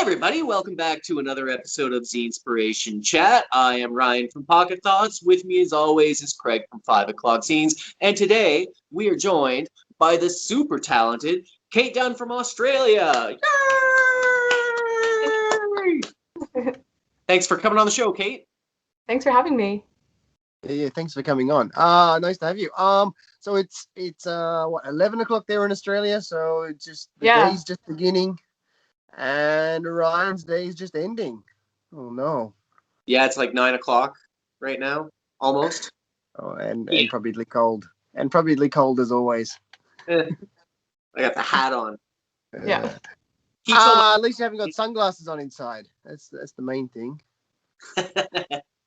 everybody, welcome back to another episode of Zinespiration Chat. I am Ryan from Pocket Thoughts. With me, as always, is Craig from 5 O'Clock Zines. And today, we are joined by the super talented Kate Dunn from Australia. Yay! Thanks for coming on the show, Kate. Thanks for having me. Yeah, thanks for coming on. Nice to have you. So it's 11 o'clock there in Australia, so it's just the day's just beginning and Ryan's day is just ending. Oh no. Yeah, it's like 9 o'clock right now, almost. Oh, and probably cold. And probably cold as always. I got the hat on. Yeah. At least you haven't got sunglasses on inside. That's the main thing.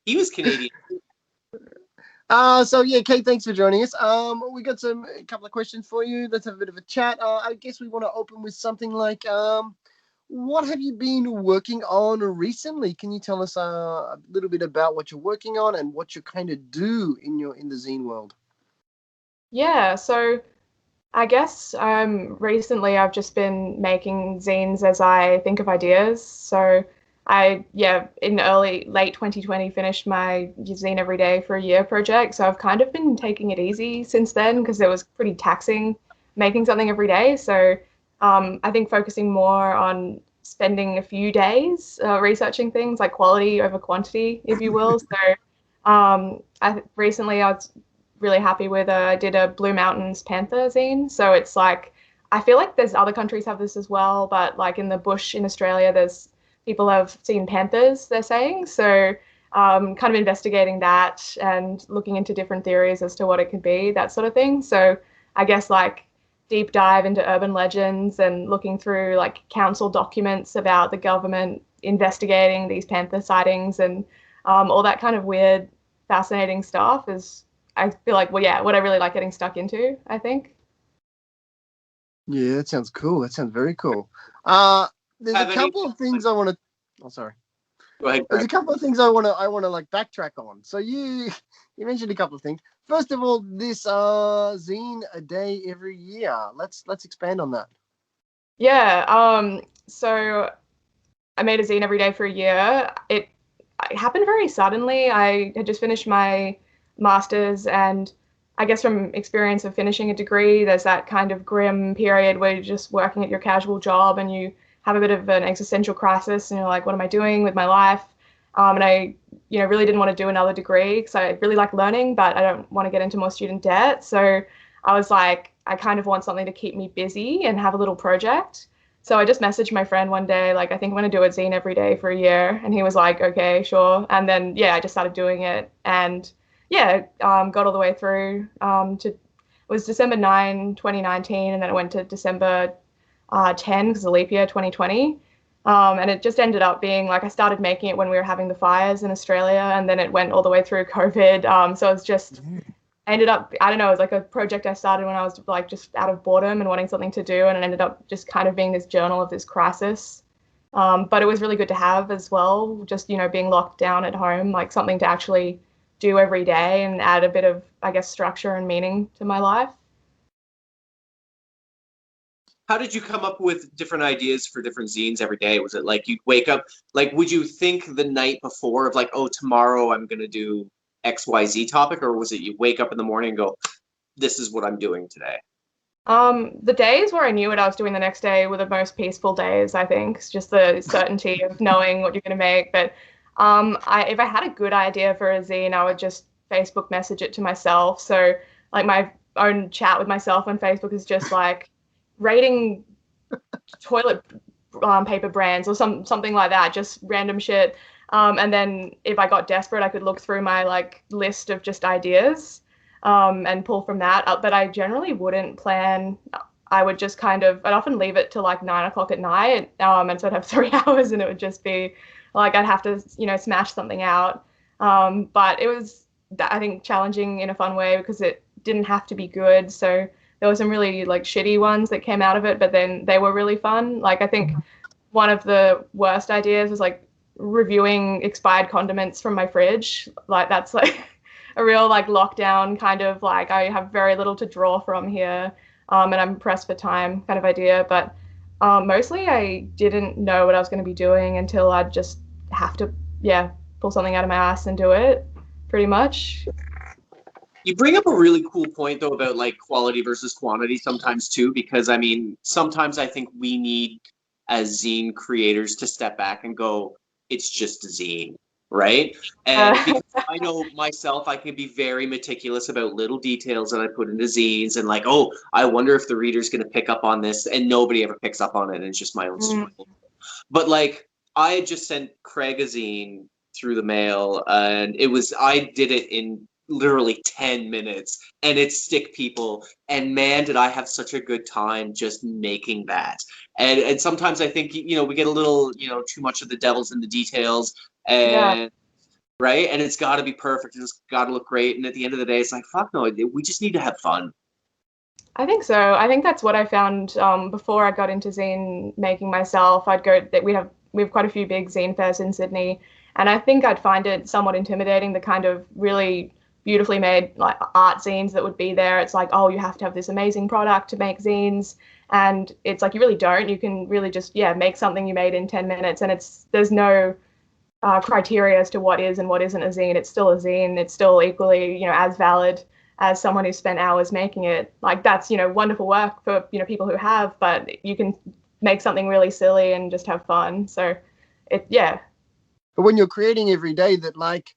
He was Canadian. So yeah, Kate, thanks for joining us. We got a couple of questions for you. Let's have a bit of a chat. I guess we want to open with something like, what have you been working on recently? Can you tell us a little bit about what you're working on and what you kind of do in the zine world? Yeah, so I guess recently I've just been making zines as I think of ideas. So in late 2020 finished my Zine Every Day for a Year project. So I've kind of been taking it easy since then because it was pretty taxing making something every day. So I think focusing more on spending a few days researching things like quality over quantity, if you will. So recently I was really happy with I did a Blue Mountains panther zine. So it's like, I feel like there's other countries have this as well, but like in the bush in Australia, there's people have seen panthers, they're saying. So kind of investigating that and looking into different theories as to what it could be, that sort of thing. So I guess like deep dive into urban legends and looking through like council documents about the government investigating these panther sightings and all that kind of weird, fascinating stuff is, I feel like, what I really like getting stuck into, I think. Yeah, that sounds cool. That sounds very cool. There's a couple of things I want to. Oh, sorry. Go ahead, There's a couple of things I want to like backtrack on. So you mentioned a couple of things. First of all, this zine a day every year. Let's expand on that. Yeah. So I made a zine every day for a year. It happened very suddenly. I had just finished my master's, and I guess from experience of finishing a degree, there's that kind of grim period where you're just working at your casual job and you have a bit of an existential crisis and you're like, what am I doing with my life? And I, really didn't want to do another degree because I really like learning, but I don't want to get into more student debt. So I was like, I kind of want something to keep me busy and have a little project. So I just messaged my friend one day, like, I think I'm going to do a zine every day for a year. And he was like, okay, sure. And then, I just started doing it. And got all the way through it was December 9, 2019. And then it went to December 10, because of leap year 2020. And it just ended up being like I started making it when we were having the fires in Australia. And then it went all the way through COVID. So it's just ended up, I don't know, it was like a project I started when I was like just out of boredom and wanting something to do, and it ended up just kind of being this journal of this crisis. But it was really good to have as well, just, being locked down at home, like something to actually do every day and add a bit of, I guess, structure and meaning to my life. How did you come up with different ideas for different zines every day? Was it like you'd wake up, like would you think the night before of like, oh, tomorrow I'm going to do XYZ topic, or was it you wake up in the morning and go, this is what I'm doing today? The days where I knew what I was doing the next day were the most peaceful days, I think. It's just the certainty of knowing what you're going to make. But if I had a good idea for a zine, I would just Facebook message it to myself. So like my own chat with myself on Facebook is just like rating toilet paper brands or something like that, just random shit. And then if I got desperate, I could look through my like list of just ideas and pull from that. But I generally wouldn't plan. I would just I'd often leave it till like 9 o'clock at night. And so I'd have 3 hours and it would just be like I'd have to, smash something out. But it was, I think, challenging in a fun way because it didn't have to be good. So there were some really like shitty ones that came out of it, but then they were really fun. Like I think one of the worst ideas was like reviewing expired condiments from my fridge. Like that's like a real like lockdown kind of like I have very little to draw from here, and I'm pressed for time kind of idea. But Mostly I didn't know what I was going to be doing until I'd just have to, yeah, pull something out of my ass and do it, pretty much. You bring up a really cool point though about like quality versus quantity sometimes too, because I mean, sometimes I think we need as zine creators to step back and go, it's just a zine, right? And Uh, because I know myself, I can be very meticulous about little details that I put into zines and like, oh, I wonder if the reader's going to pick up on this, and nobody ever picks up on it, and it's just my own mm, story. But like, I had just sent Craig a zine through the mail, and I did it in literally 10 minutes, and it's stick people. And man, did I have such a good time just making that. And sometimes I think, we get a little, too much of the devil's in the details, yeah. and right, and it's got to be perfect, and it's got to look great. And at the end of the day, it's like, fuck no, we just need to have fun. I think so. I think that's what I found before I got into zine making myself. I'd go that we have quite a few big zine fairs in Sydney, and I think I'd find it somewhat intimidating, the kind of really beautifully made like art zines that would be there. It's like, oh, you have to have this amazing product to make zines, and it's like you really don't. You can really just make something you made in 10 minutes, and there's no criteria as to what is and what isn't a zine. It's still a zine. It's still equally, as valid as someone who spent hours making it. Like that's, wonderful work for, people who have, but you can make something really silly and just have fun. So yeah. But when you're creating every day, that like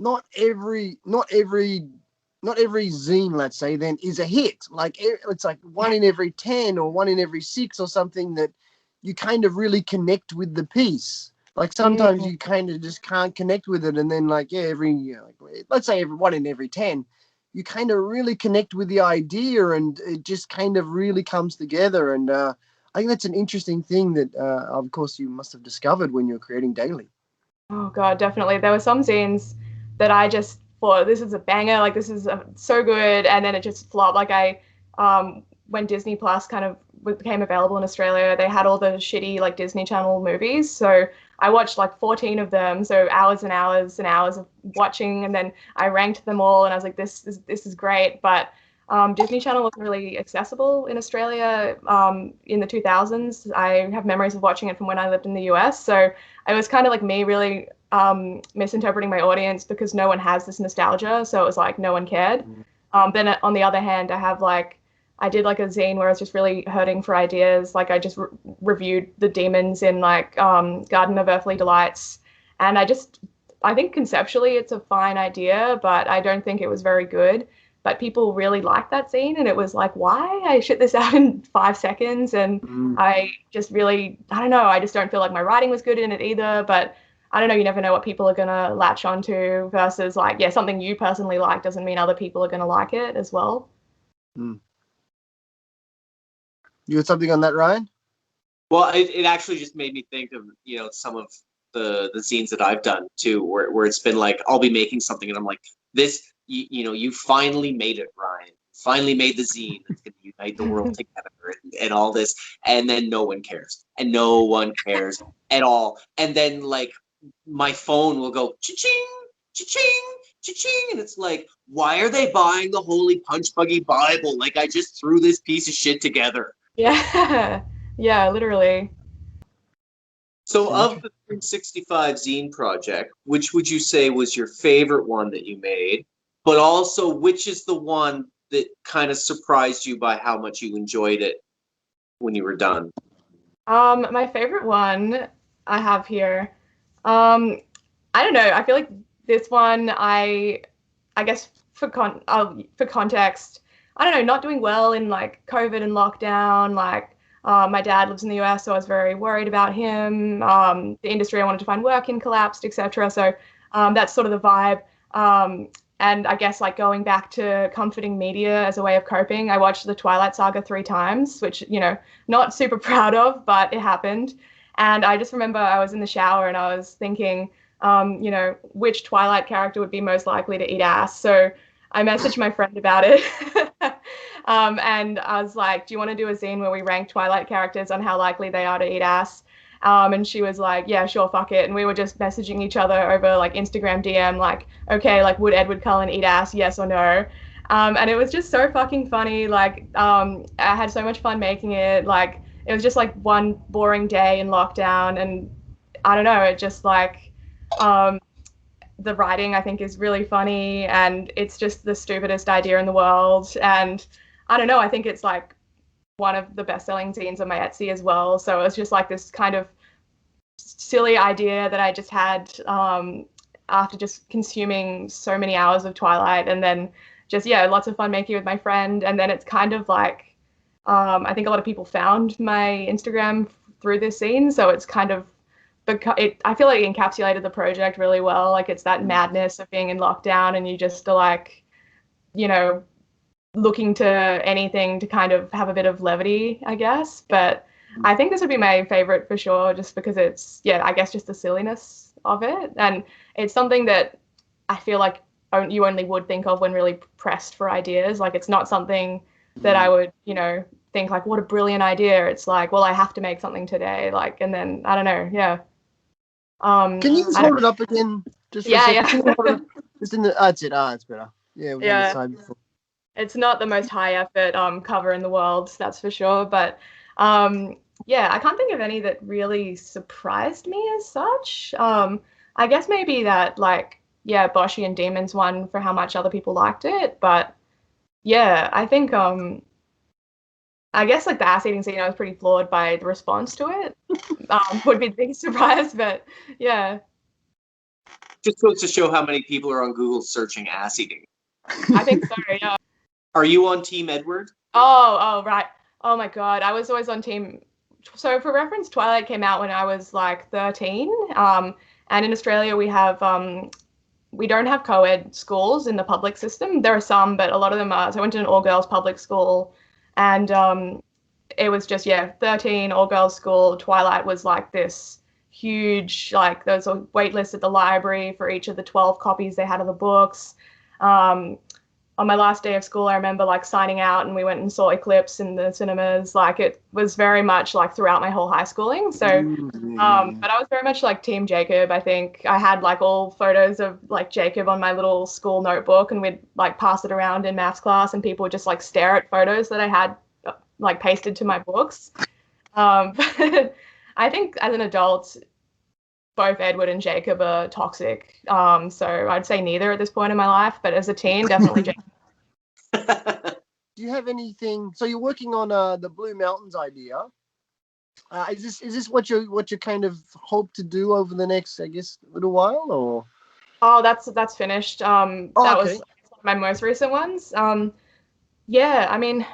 not every zine, let's say, then is a hit. Like it's like one in every 10 or one in every 6 or something that you kind of really connect with the piece. Like sometimes Mm, you kind of just can't connect with it, and then like let's say every one in every 10, you kind of really connect with the idea, and it just kind of really comes together. And I think that's an interesting thing that, of course, you must have discovered when you're creating daily. oh God, definitely. There were some zines that I just thought this is a banger, like this is so good, and then it just flopped. Like when Disney Plus kind of became available in Australia, they had all the shitty like Disney Channel movies. So I watched like 14 of them, so hours and hours and hours of watching, and then I ranked them all, and I was like, this is great, but. Disney Channel wasn't really accessible in Australia in the 2000s. I have memories of watching it from when I lived in the US. So it was kind of like me really misinterpreting my audience because no one has this nostalgia. So it was like no one cared. Then on the other hand, I did like a zine where I was just really hurting for ideas. Like I just reviewed the demons in like Garden of Earthly Delights. And I think conceptually it's a fine idea, but I don't think it was very good. But people really liked that zine, and it was like, why? I shit this out in 5 seconds, and I just really, I don't know, I just don't feel like my writing was good in it either. But I don't know, you never know what people are going to latch onto versus like, yeah, something you personally like doesn't mean other people are going to like it as well. Mm. You got something on that, Ryan? Well, it actually just made me think of, some of the zines that I've done too, where it's been like, I'll be making something and I'm like, this, you finally made it, Ryan. Finally made the zine that's going to unite the world together, and all this. And then no one cares. And no one cares at all. And then like my phone will go cha-ching, cha-ching, cha-ching. And it's like, why are they buying the Holy Punch Buggy Bible? Like, I just threw this piece of shit together. Yeah. Yeah, literally. So, of the 365 zine project, which would you say was your favorite one that you made? But also, which is the one that kind of surprised you by how much you enjoyed it when you were done? My favorite one I have here. Um, I don't know. I feel like this one, I guess for context, I don't know, not doing well in like COVID and lockdown. Like, my dad lives in the US, so I was very worried about him. The industry I wanted to find work in collapsed, etc. So, that's sort of the vibe. And I guess like going back to comforting media as a way of coping, I watched the Twilight Saga 3 times, which, not super proud of, but it happened. And I just remember I was in the shower and I was thinking, which Twilight character would be most likely to eat ass. So I messaged my friend about it. And I was like, do you want to do a zine where we rank Twilight characters on how likely they are to eat ass? And she was like, yeah, sure, fuck it. And we were just messaging each other over like Instagram DM, like, okay, like, would Edward Cullen eat ass, yes or no? And it was just so fucking funny. Like, I had so much fun making it. Like, it was just like one boring day in lockdown, and I don't know, it just like the writing I think is really funny, and it's just the stupidest idea in the world, and I don't know, I think it's like one of the best-selling zines on my Etsy as well. So it was just like this kind of silly idea that I just had after just consuming so many hours of Twilight, and then just lots of fun making it with my friend. And then it's kind of like I think a lot of people found my Instagram through this zine, so it's kind of I feel like it encapsulated the project really well. Like it's that madness of being in lockdown, and you just are like, looking to anything to kind of have a bit of levity, I guess. But I think this would be my favorite for sure, just because it's, I guess just the silliness of it. And it's something that I feel like you only would think of when really pressed for ideas. Like it's not something that I would, think like, what a brilliant idea. It's like, well, I have to make something today. Like, and then I don't know. Yeah. Can you just hold it up again just for a second? Yeah. Can you hold it up? Just in the, that's it. It's better. Yeah, it was on the side before. It's not the most high effort cover in the world, that's for sure. But I can't think of any that really surprised me as such. I guess maybe that Boshi and Demons one for how much other people liked it. But yeah, I think I guess like the ass eating scene, I was pretty floored by the response to it. Would be the biggest surprise, but yeah. Just goes to show how many people are on Google searching ass eating. I think so, yeah. Are you on Team Edward? Oh, right. Oh my God. I was always on team. So for reference, Twilight came out when I was like 13. And in Australia, we don't have co-ed schools in the public system. There are some, but a lot of them are. So I went to an all-girls public school, and it was just, 13, all-girls school. Twilight was like this huge, like there was a wait list at the library for each of the 12 copies they had of the books. On my last day of school, I remember like signing out, and we went and saw Eclipse in the cinemas. Like it was very much like throughout my whole high schooling. So, but I was very much like Team Jacob. I think I had like all photos of like Jacob on my little school notebook, and we'd like pass it around in maths class, and people would just like stare at photos that I had like pasted to my books. But I think as an adult, both Edward and Jacob are toxic. So I'd say neither at this point in my life, but as a teen, definitely Jacob. Do you have anything? So you're working on the Blue Mountains idea. Is this what you kind of hope to do over the next, I guess, little while, or? Oh, that's finished. That was my most recent ones. I mean,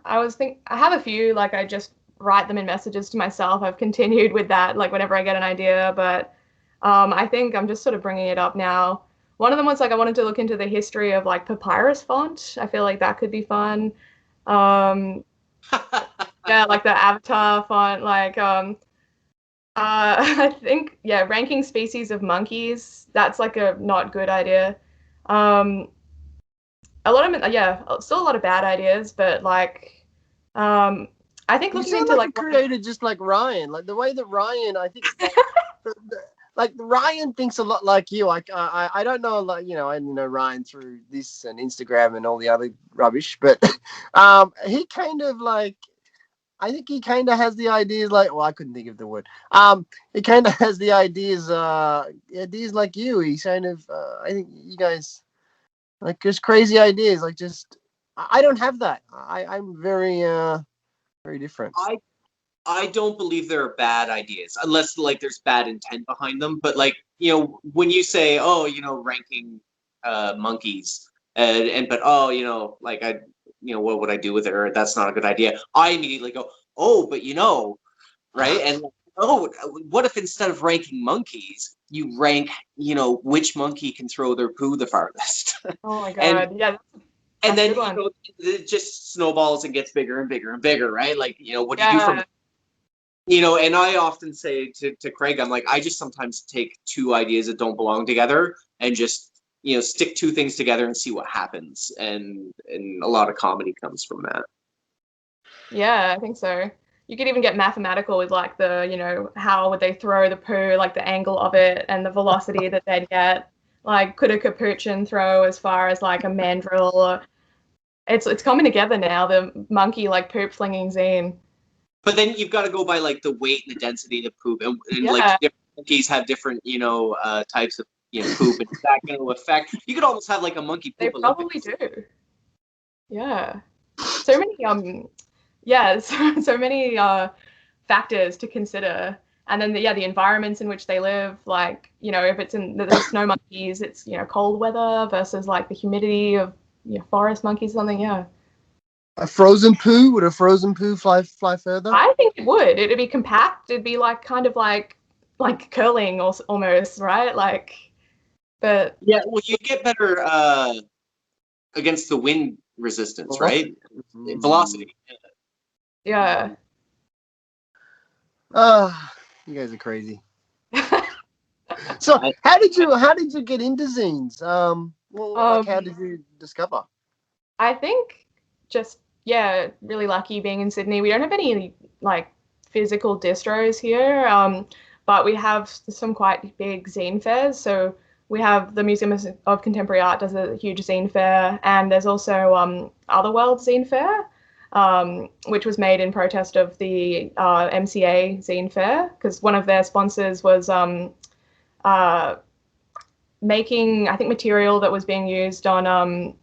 I have a few, like I just write them in messages to myself. I've continued with that, like whenever I get an idea, but I think I'm just sort of bringing it up now. One of them was like I wanted to look into the history of like papyrus font. I feel like that could be fun. Like the Avatar font, like I think ranking species of monkeys. That's like a not good idea. A lot of still a lot of bad ideas, but like I think looking into like created just like Ryan, like the way that Ryan, I think like Ryan thinks a lot like you. Like I don't know, like I know Ryan through this and Instagram and all the other rubbish, but he kind of like, I think he kind of has the ideas like, well, I couldn't think of the word. He kind of has the ideas like you. He's kind of I think you guys like just crazy ideas, like just I don't have that. I'm very very different. I don't believe there are bad ideas unless like there's bad intent behind them. But like, when you say, oh, ranking monkeys but like what would I do with it? Or that's not a good idea. I immediately go, oh, but right? And oh, what if instead of ranking monkeys, you rank, which monkey can throw their poo the farthest? Oh my God. And then it just snowballs and gets bigger and bigger and bigger, right? Like, what do you do from and I often say to Craig, I'm like, I just sometimes take two ideas that don't belong together and just, stick two things together and see what happens. And a lot of comedy comes from that. Yeah, I think so. You could even get mathematical with like the, how would they throw the poo, like the angle of it and the velocity that they'd get. Like, could a capuchin throw as far as like a mandrill? It's coming together now, the monkey like poop flinging zine. But then you've got to go by like the weight and the density of the poop, and Yeah. like different monkeys have different, types of poop, and that going to affect. You could almost have like a monkey They poop probably Olympics. do. Yeah. So many so many factors to consider. And then the environments in which they live, like, if it's in the snow monkeys, it's, cold weather versus like the humidity of forest monkeys or something. Yeah. A frozen poo? Would a frozen poo fly further? I think it would. It'd be compact. It'd be like kind of like curling almost, right? Like, but Yeah, well, you get better against the wind resistance, right? Velocity. yeah. You guys are crazy. So how did you get into zines? How did you discover? I think just really lucky being in Sydney. We don't have any like physical distros here, but we have some quite big zine fairs. So we have the Museum of Contemporary Art does a huge zine fair, and there's also Otherworld Zine Fair, which was made in protest of the MCA Zine Fair because one of their sponsors was making, I think, material that was being used on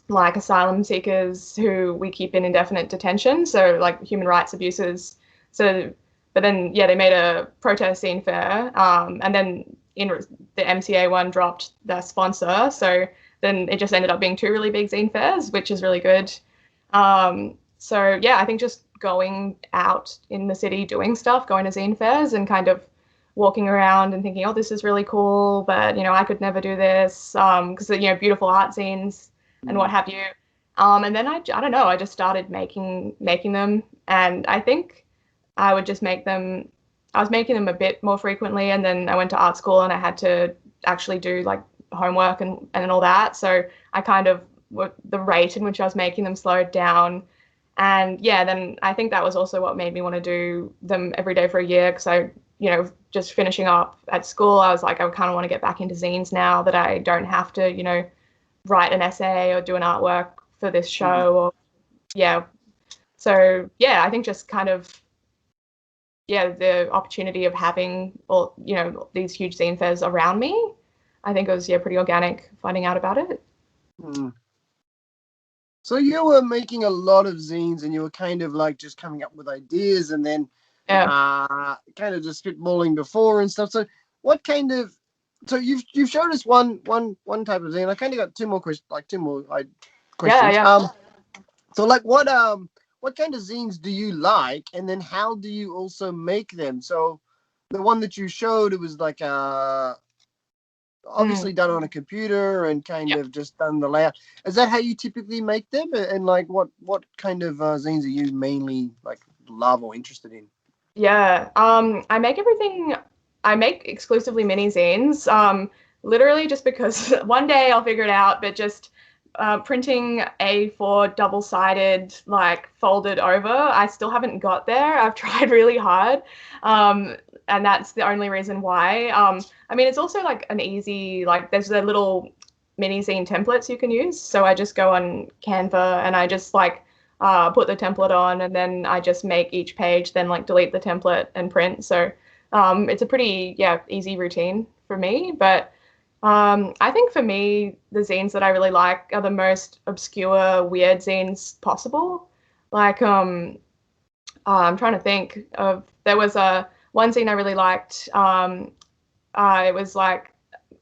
like asylum seekers who we keep in indefinite detention, so like human rights abuses. So, but then they made a protest zine fair, and then the MCA one dropped their sponsor, so then it just ended up being two really big zine fairs, which is really good. So I think just going out in the city doing stuff, going to zine fairs and kind of walking around and thinking, oh, this is really cool, but I could never do this, because beautiful art zines and what have you. And then I don't know, I just started making them, and I think I would just make them. I was making them a bit more frequently, and then I went to art school and I had to actually do like homework and all that. So I kind of the rate in which I was making them slowed down. And then I think that was also what made me want to do them every day for a year, because I, just finishing up at school, I was like, I kind of want to get back into zines now that I don't have to, write an essay or do an artwork for this show. Or so I think just kind of the opportunity of having all these huge zine fairs around me, I think it was pretty organic finding out about it. So you were making a lot of zines and you were kind of like just coming up with ideas and then kind of just spitballing before and stuff. So what kind of, so you've showed us one type of zine. I kind of got two more questions. So like what kind of zines do you like, and then how do you also make them? So the one that you showed, it was like obviously done on a computer and kind of just done the layout. Is that how you typically make them? And like what kind of zines are you mainly like love or interested in? I make everything. I make exclusively mini zines, literally just because one day I'll figure it out, but just printing A4 double-sided, like folded over, I still haven't got there. I've tried really hard, and that's the only reason why. I mean, it's also like an easy, like there's a little mini zine templates you can use. So I just go on Canva and I just like put the template on, and then I just make each page, then like delete the template and print. So it's a pretty easy routine for me. But I think for me, the zines that I really like are the most obscure, weird zines possible. Like I'm trying to think of, there was one zine I really liked. It was like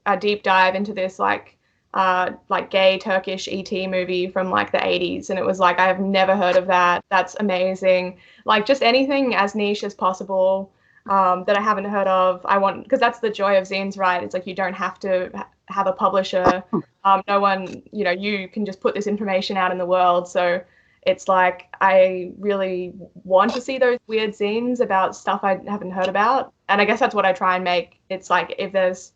a deep dive into this like gay Turkish ET movie from like the 80s, and it was like, I have never heard of that. That's amazing. Like just anything as niche as possible that I haven't heard of. I want, because that's the joy of zines, right? It's like you don't have to have a publisher. No one, you can just put this information out in the world. So it's like I really want to see those weird zines about stuff I haven't heard about, and I guess that's what I try and make. It's like if there's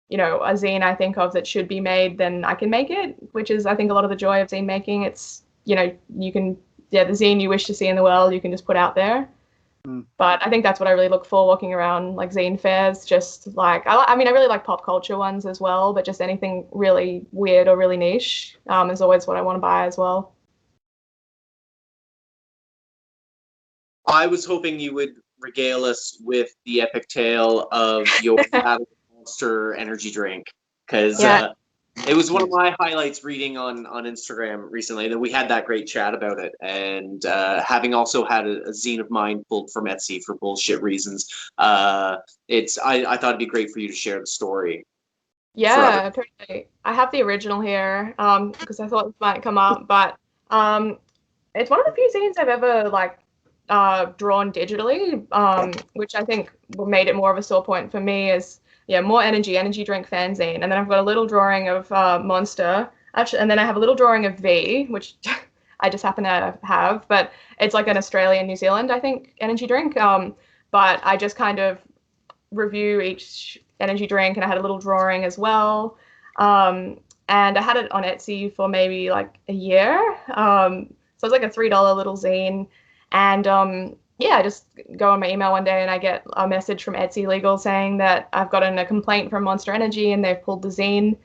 a zine I think of that should be made, then I can make it, which is I think a lot of the joy of zine making. It's you can the zine you wish to see in the world, you can just put out there. But I think that's what I really look for walking around like zine fairs. Just like I mean, I really like pop culture ones as well, but just anything really weird or really niche is always what I want to buy as well. I was hoping you would regale us with the epic tale of your battle with Monster energy drink, because Yeah. it was one of my highlights reading on Instagram recently that we had that great chat about it, and having also had a zine of mine pulled from Etsy for bullshit reasons, I thought it'd be great for you to share the story. Yeah, totally. I have the original here, because I thought this might come up, but it's one of the few zines I've ever like drawn digitally, which I think made it more of a sore point for me is yeah, more energy drink fanzine, and then I've got a little drawing of Monster, actually, and then I have a little drawing of V, which I just happen to have, but it's like an Australian New Zealand, I think, energy drink. But I just kind of review each energy drink, and I had a little drawing as well. And I had it on Etsy for maybe like a year. So it's like a $3 little zine. And yeah, I just go on my email one day and I get a message from Etsy Legal saying that I've gotten a complaint from Monster Energy and they've pulled the zine.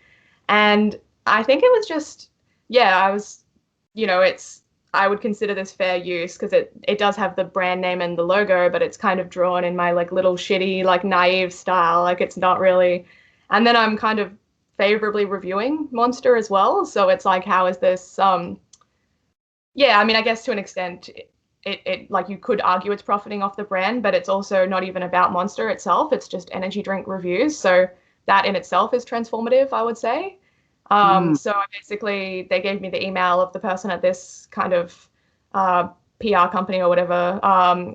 And I think it was just, yeah, it's, I would consider this fair use because it does have the brand name and the logo, but it's kind of drawn in my like little shitty, like naive style. Like it's not really, and then I'm kind of favorably reviewing Monster as well. So it's like, how is this, yeah, I mean, I guess to an extent, it like you could argue it's profiting off the brand, but it's also not even about Monster itself. It's just energy drink reviews. So that in itself is transformative, I would say. So basically, they gave me the email of the person at this kind of PR company or whatever.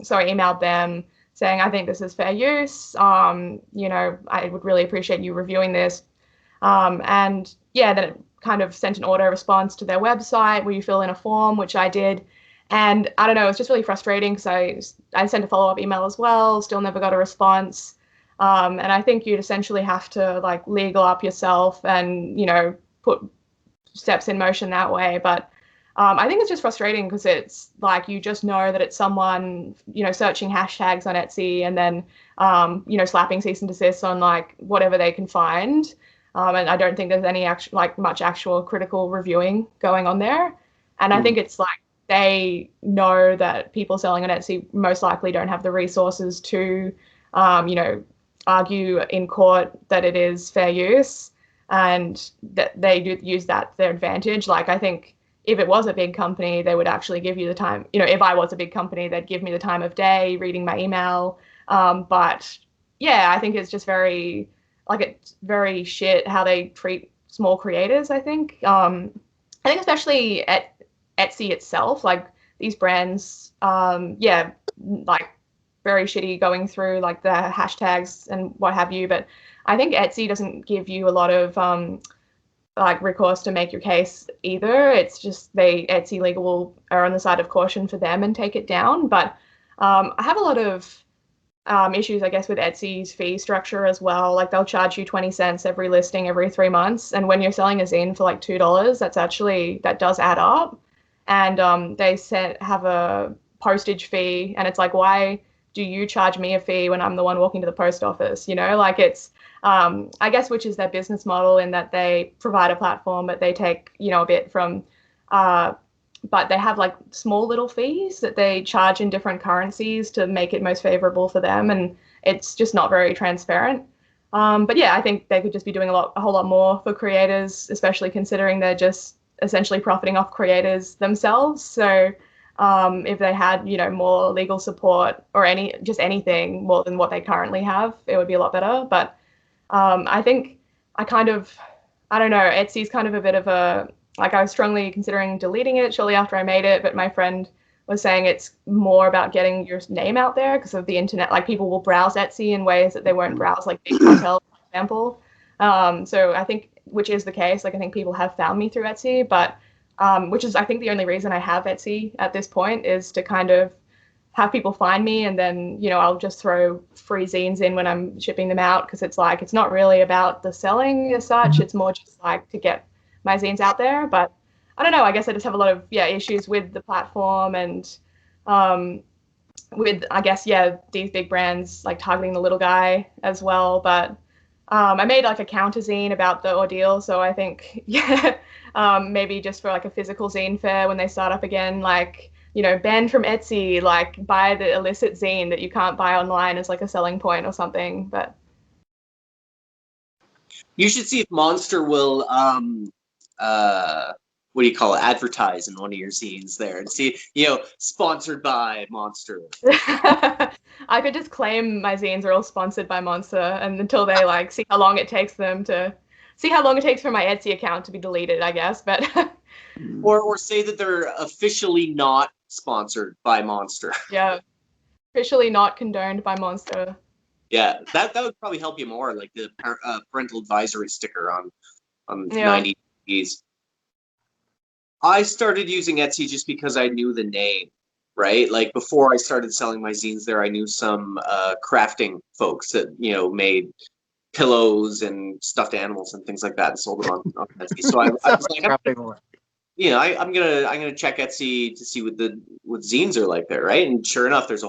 So I emailed them saying, I think this is fair use. I would really appreciate you reviewing this. And yeah, then it kind of sent an auto response to their website where you fill in a form, which I did. And I don't know, it's just really frustrating because I sent a follow-up email as well, still never got a response. And I think you'd essentially have to like legal up yourself and, put steps in motion that way. But I think it's just frustrating because it's like you just know that it's someone, searching hashtags on Etsy and then, slapping cease and desist on like whatever they can find. And I don't think there's any much actual critical reviewing going on there. And I think it's like they know that people selling on Etsy most likely don't have the resources to, argue in court that it is fair use, and that they do use that to their advantage. Like I think if it was a big company, they would actually give you the time. If I was a big company, they'd give me the time of day reading my email. But yeah, I think it's just it's very shit how they treat small creators. I think especially at Etsy itself, like these brands, like very shitty going through like the hashtags and what have you. But I think Etsy doesn't give you a lot of like recourse to make your case either. It's just Etsy Legal will err on the side of caution for them and take it down. But I have a lot of issues, I guess, with Etsy's fee structure as well. Like they'll charge you 20 cents every listing every 3 months. And when you're selling a zine for like $2, that does add up. And they have a postage fee, and it's like, why do you charge me a fee when I'm the one walking to the post office? Like it's, I guess, which is their business model in that they provide a platform, but they take, a bit from, but they have like small little fees that they charge in different currencies to make it most favorable for them. And it's just not very transparent. But yeah, I think they could just be doing a whole lot more for creators, especially considering they're just essentially profiting off creators themselves. So if they had, more legal support or anything more than what they currently have, it would be a lot better. But I think I don't know, Etsy's kind of a bit of I was strongly considering deleting it shortly after I made it, but my friend was saying it's more about getting your name out there because of the internet. Like people will browse Etsy in ways that they won't browse like big cartel, for example. So I think, which is the case, like I think people have found me through Etsy, but which is I think the only reason I have Etsy at this point is to kind of have people find me, and then I'll just throw free zines in when I'm shipping them out, because it's like it's not really about the selling as such. It's more just like to get my zines out there. But I don't know, I guess I just have a lot of issues with the platform and with I guess these big brands like targeting the little guy as well. But I made like a counter zine about the ordeal, so I think maybe just for like a physical zine fair when they start up again, like banned from Etsy, like buy the illicit zine that you can't buy online as like a selling point or something. But you should see if Monster will what do you call it, advertise in one of your zines there, and see, sponsored by Monster. I could just claim my zines are all sponsored by Monster, and until they like see how long it takes for my Etsy account to be deleted, I guess. But or say that they're officially not sponsored by Monster. yeah, officially not condoned by Monster. Yeah, that would probably help you more, like the parental advisory sticker on Yeah. 90s. I started using Etsy just because I knew the name, right? Like before I started selling my zines there, I knew some crafting folks that made pillows and stuffed animals and things like that and sold them on Etsy. So I was like, I'm gonna check Etsy to see what zines are like there, right? And sure enough, there's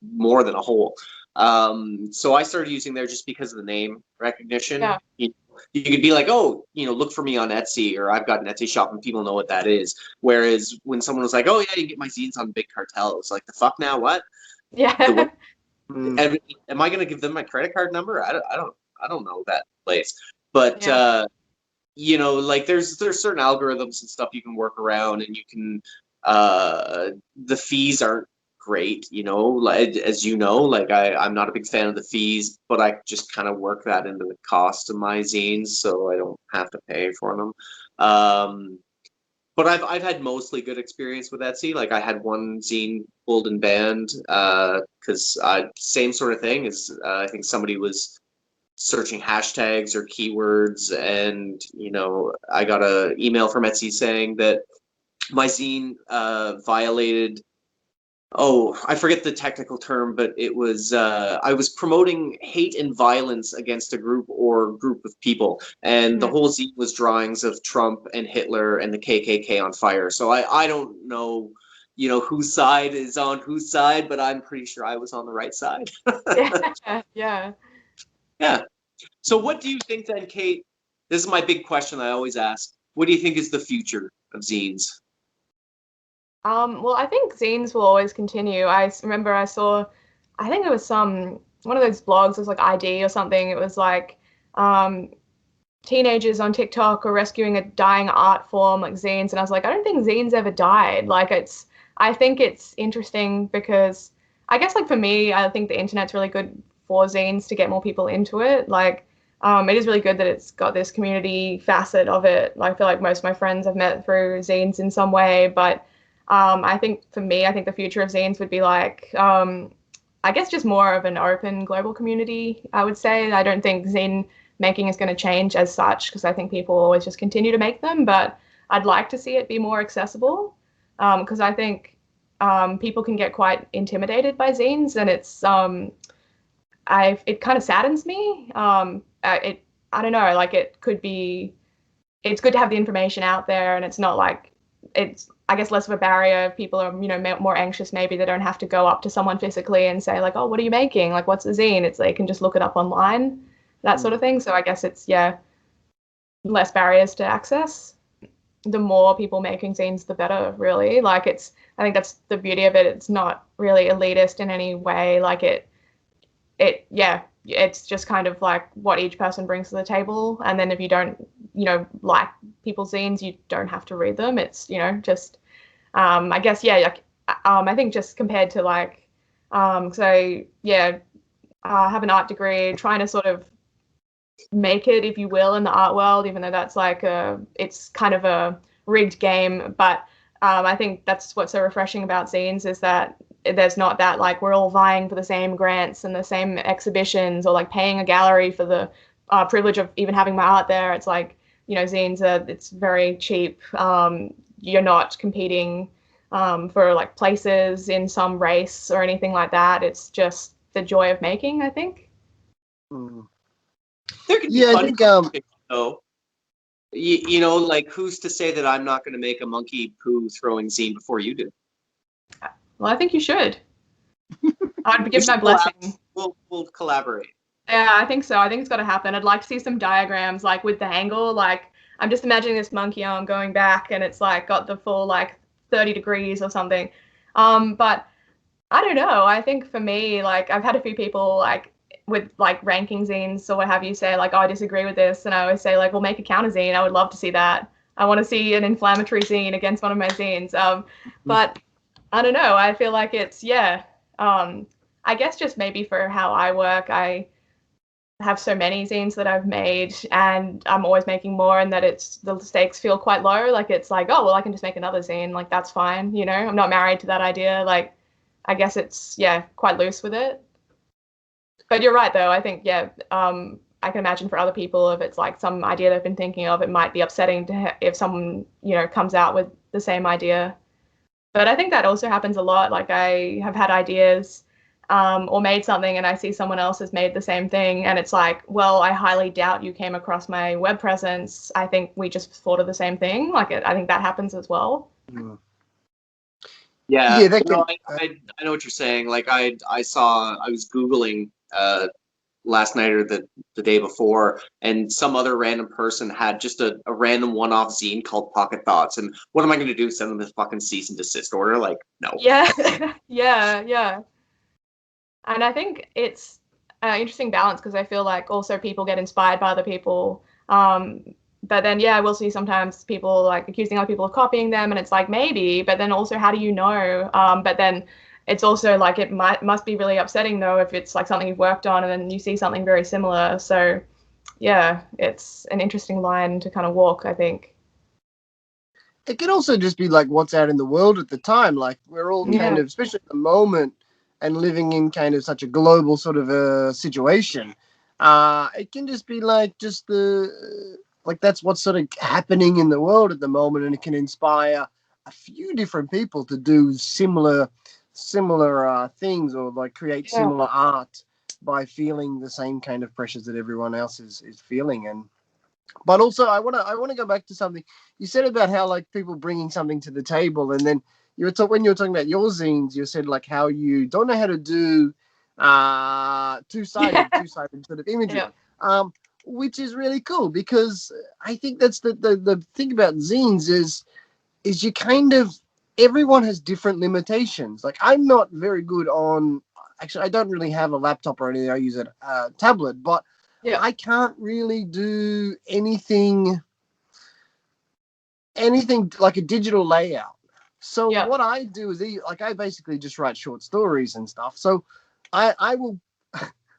more than a hole. So I started using there just because of the name recognition. Yeah. You could be like, oh, look for me on Etsy, or I've got an Etsy shop and people know what that is. Whereas when someone was like, oh yeah, you can get my zines on Big Cartel, it was like, the fuck now, what? Yeah. Am I going to give them my credit card number? I don't know that place. But like there's certain algorithms and stuff you can work around, and you can the fees aren't great, like, as like I'm not a big fan of the fees, but I just kind of work that into the cost of my zines, so I don't have to pay for them. But I've had mostly good experience with Etsy. Like I had one zine pulled and banned because same sort of thing as I think somebody was searching hashtags or keywords, and I got an email from Etsy saying that my zine violated, I forget the technical term, but it was I was promoting hate and violence against a group or group of people, and the whole zine was drawings of Trump and Hitler and the KKK on fire. So I don't know whose side is on whose side, but I'm pretty sure I was on the right side. Yeah. So what do you think then, Kate? This is my big question I always ask. What do you think is the future of zines? Well, I think zines will always continue. I remember I saw, I think it was one of those blogs, it was like ID or something. It was like teenagers on TikTok are rescuing a dying art form like zines. And I was like, I don't think zines ever died. Like I think it's interesting because I guess like for me, I think the internet's really good for zines to get more people into it. Like it is really good that it's got this community facet of it. Like, I feel like most of my friends I've met through zines in some way, but I think for me, I think the future of zines would be like, I guess just more of an open global community, I would say. I don't think zine making is going to change as such because I think people always just continue to make them, but I'd like to see it be more accessible because I think people can get quite intimidated by zines, and it kind of saddens me. I don't know, like it's good to have the information out there, and it's not like it's, I guess, less of a barrier. People are, more anxious. Maybe they don't have to go up to someone physically and say like, oh, what are you making? Like, what's a zine? It's they can just look it up online, that sort of thing. So I guess it's, less barriers to access. The more people making zines, the better, really. Like I think that's the beauty of it. It's not really elitist in any way. Like it's just kind of like what each person brings to the table. And then if you don't, like people's zines, you don't have to read them. It's, just, I guess, I think just compared to like, I have an art degree, trying to sort of make it, if you will, in the art world, even though that's like it's kind of a rigged game. But I think that's what's so refreshing about zines is that there's not that like we're all vying for the same grants and the same exhibitions or like paying a gallery for the privilege of even having my art there. It's like, zines it's very cheap. You're not competing for like places in some race or anything like that. It's just the joy of making, I think. There can be fun, I think, though. Like who's to say that I'm not going to make a monkey poo throwing zine before you do? Well, I think you should. I'd give my blessing. We'll collaborate. Yeah, I think so. I think it's got to happen. I'd like to see some diagrams, like with the angle. Like I'm just imagining this monkey arm going back, and it's like got the full like 30 degrees or something. But I don't know. I think for me, like I've had a few people like with like ranking zines or what have you say like, oh, I disagree with this. And I always say like, well, make a counter zine. I would love to see that. I want to see an inflammatory zine against one of my zines. But I don't know. I feel like it's, yeah. I guess just maybe for how I work, I have so many zines that I've made and I'm always making more, and that it's the stakes feel quite low. Like it's like, oh, well, I can just make another zine. Like that's fine. You know, I'm not married to that idea. Like, I guess it's, yeah, quite loose with it. But you're right, though. I think, yeah, I can imagine for other people, if it's like some idea they've been thinking of, it might be upsetting to if someone, you know, comes out with the same idea. But I think that also happens a lot. Like I have had ideas or made something and I see someone else has made the same thing. And it's like, well, I highly doubt you came across my web presence. I think we just thought of the same thing. Like I think that happens as well. Mm. Yeah, Yeah, that no, can. I know what you're saying. Like I was Googling last night or the day before, and some other random person had just a random one-off zine called Pocket Thoughts. And what am I going to do? Send them this fucking cease and desist order? Like, no. Yeah, yeah. And I think it's an interesting balance because I feel like also people get inspired by other people. But then, yeah, I will see sometimes people like accusing other people of copying them, and it's like maybe, but then also how do you know? But then it's also like it must be really upsetting though if it's like something you've worked on and then you see something very similar. So yeah, it's an interesting line to kind of walk, I think. It can also just be like what's out in the world at the time. Like we're all kind Yeah, of, especially at the moment, and living in kind of such a global sort of a situation. It can just be like just the like that's what's sort of happening in the world at the moment, and it can inspire a few different people to do similar things or like create yeah, similar art by feeling the same kind of pressures that everyone else is feeling. And but also, I want to go back to something you said about how like people bringing something to the table, and then when you were talking about your zines, you said like how you don't know how to do yeah, two sided sort of imagery, yeah, um, which is really cool because I think that's the thing about zines is you kind of everyone has different limitations. Like I'm not very good on actually I don't really have a laptop or anything. I use a tablet, but yeah, I can't really do anything like a digital layout. So yeah, what I do is like I basically just write short stories and stuff. So I will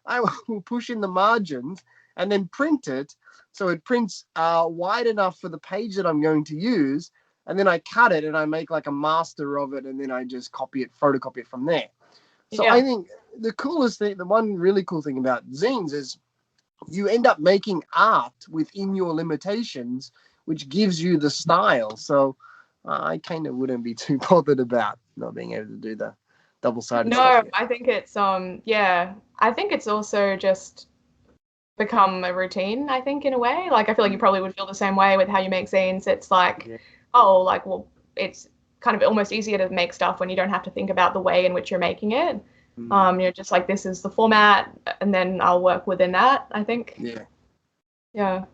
I will push in the margins and then print it so it prints wide enough for the page that I'm going to use, and then I cut it and I make like a master of it, and then I just photocopy it from there. So I yeah. think the one really cool thing about zines is you end up making art within your limitations, which gives you the style. So I kind of wouldn't be too bothered about not being able to do the double-sided stuff No, yet. I think it's yeah, I think it's also just become a routine, I think, in a way. Like I feel like you probably would feel the same way with how you make zines. It's like, Yeah. oh, like well, it's kind of almost easier to make stuff when you don't have to think about the way in which you're making it. Mm. You're just like this is the format and then I'll work within that, I think. Yeah. Yeah.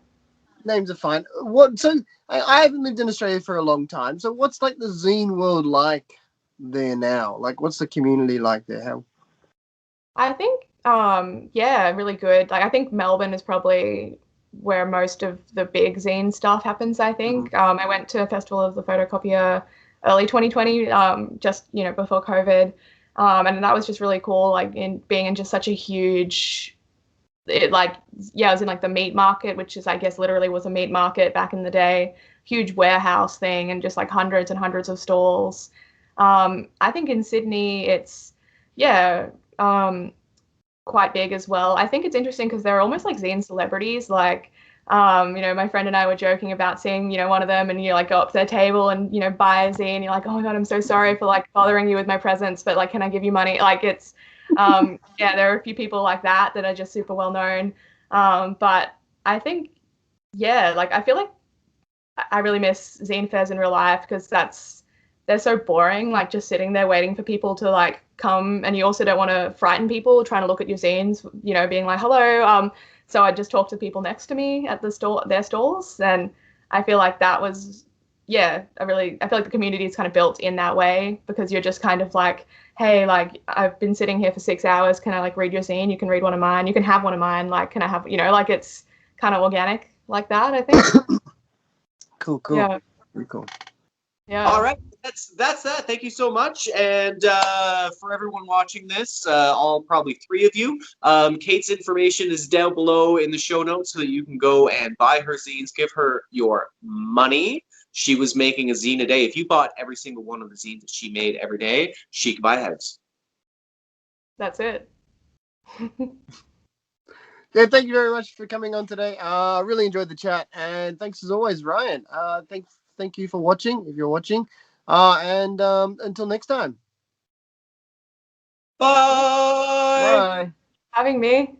Names are fine. What? So I haven't lived in Australia for a long time. So what's like the zine world like there now? Like, what's the community like there? How? I think yeah, really good. Like I think Melbourne is probably where most of the big zine stuff happens, I Mm. think. I went to a Festival of the Photocopier early 2020, just, you know, before COVID. And that was just really cool, like in being in just such a huge like yeah, I was in like the meat market, which is I guess literally was a meat market back in the day, huge warehouse thing and just like hundreds and hundreds of stalls. I think in Sydney it's yeah, um quite big as well. I think it's interesting because they're almost like zine celebrities. Like, you know, my friend and I were joking about seeing, you know, one of them and you like go up to their table and, you know, buy a zine. You're like, oh my God, I'm so sorry for like bothering you with my presence, but like, can I give you money? Like it's, yeah, there are a few people like that that are just super well known. But I think, yeah, like I feel like I really miss zine fairs in real life because they're so boring, like just sitting there waiting for people to like come, and you also don't want to frighten people trying to look at your zines, you know, being like hello. So I just talk to people next to me at their stalls, and I feel like that was yeah, I feel like the community is kind of built in that way, because you're just kind of like, hey, like I've been sitting here for 6 hours. Can I like read your zine? You can read one of mine. You can have one of mine. Like, can I have, like it's kind of organic like that, I think. Cool. Yeah. Very cool. Yeah. All right, that's that. Thank you so much, and for everyone watching this, all probably three of you, Kate's information is down below in the show notes so that you can go and buy her zines. Give her your money. She was making a zine a day. If you bought every single one of the zines that she made every day, she could buy a house. That's it. Yeah, thank you very much for coming on today. I really enjoyed the chat, and thanks as always, Ryan. Thank you for watching, if you're watching, and until next time. Bye. Bye. Having me.